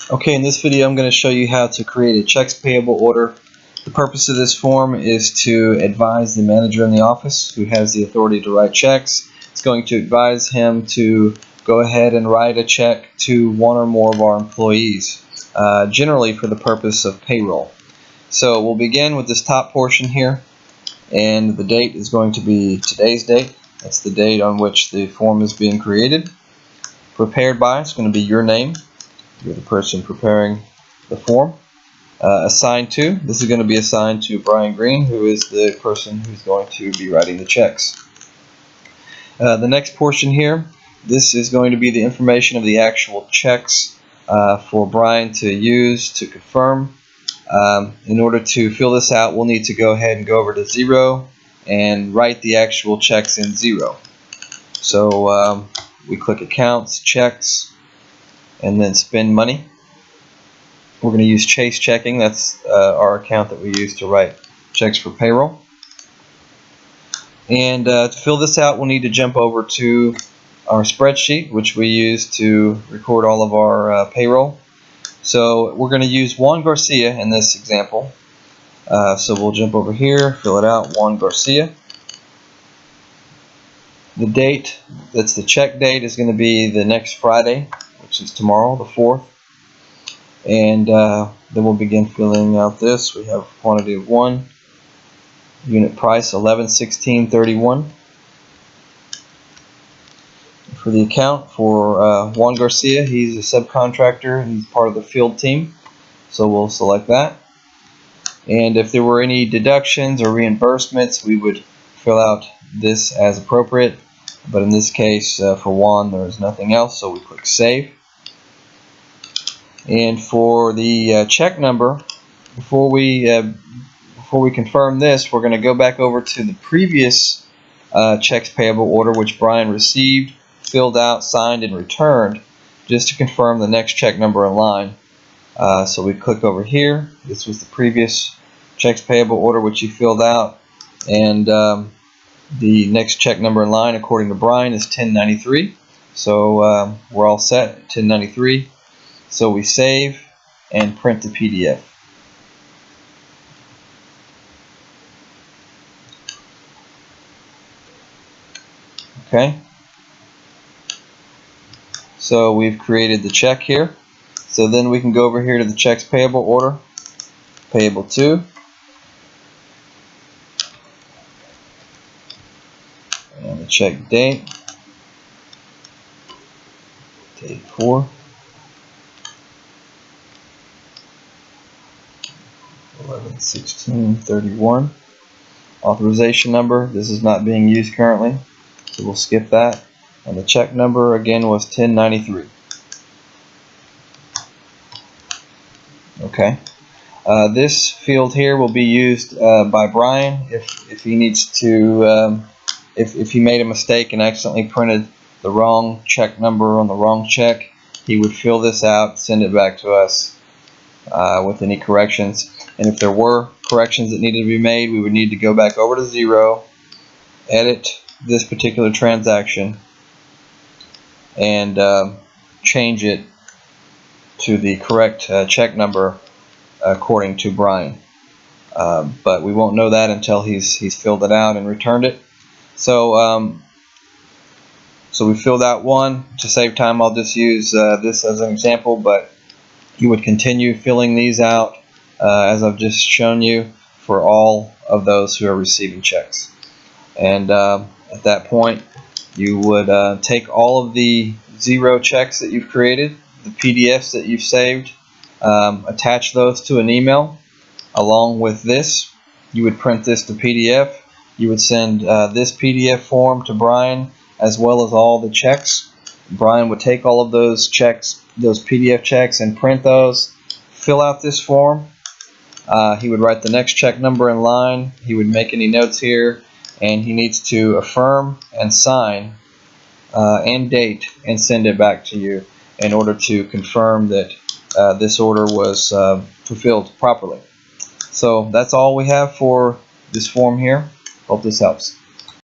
Okay, in this video I'm going to show you how to create a checks payable order. The purpose of this form is to advise the manager in the office who has the authority to write checks. It's going to advise him to go ahead and write a check to one or more of our employees, generally for the purpose of payroll. So we'll begin with this top portion here, and the date is going to be today's date. That's the date on which the form is being created. Prepared by is going to be your name. You're the person preparing the form. Assigned to, this is going to be assigned to Brian Green, who is the person who's going to be writing the checks. The next portion here, this is going to be the information of the actual checks for Brian to use to confirm. In order to fill this out, we'll need to go ahead and go over to Xero and write the actual checks in Xero. So we click Accounts, Checks, and then Spend Money. We're going to use Chase Checking. That's our account that we use to write checks for payroll. And to fill this out, we'll need to jump over to our spreadsheet, which we use to record all of our payroll. So we're going to use Juan Garcia in this example. So we'll jump over here, fill it out, Juan Garcia. The date, that's the check date, is going to be the next Friday, which is tomorrow, the 4th. And then we'll begin filling out this. We have quantity of 1, unit price $11.16.31. For the account for Juan Garcia, he's a subcontractor. He's part of the field team, so we'll select that. And if there were any deductions or reimbursements, we would fill out this as appropriate. But in this case, for Juan, there is nothing else, so we click Save. And for the check number, before we confirm this, we're going to go back over to the previous checks payable order, which Brian received, filled out, signed, and returned, just to confirm the next check number in line. So we click over here. This was the previous checks payable order which you filled out, and the next check number in line, according to Brian, is 1093. So we're all set, 1093. So we save and print the PDF. Okay. So we've created the check here. So then we can go over here to the checks payable order, payable to, and the check date, date 4. 11/16/31. Authorization number, this is not being used currently, so we'll skip that. And the check number again was 1093. Okay. This field here will be used by Brian if he needs to, if he made a mistake and accidentally printed the wrong check number on the wrong check, he would fill this out, send it back to us with any corrections. And if there were corrections that needed to be made, we would need to go back over to Xero, edit this particular transaction, and change it to the correct check number according to Brian. But we won't know that until he's filled it out and returned it. So so we filled out one. To save time, I'll just use this as an example, but you would continue filling these out as I've just shown you for all of those who are receiving checks. And at that point, you would take all of the Xero checks that you've created, the PDFs that you've saved, attach those to an email along with this. You would print this to PDF. You would send this PDF form to Brian as well as all the checks. Brian would take all of those checks, those PDF checks, and print those, fill out this form. He would write the next check number in line. He would make any notes here, and he needs to affirm and sign and date and send it back to you in order to confirm that this order was fulfilled properly. So that's all we have for this form here. Hope this helps.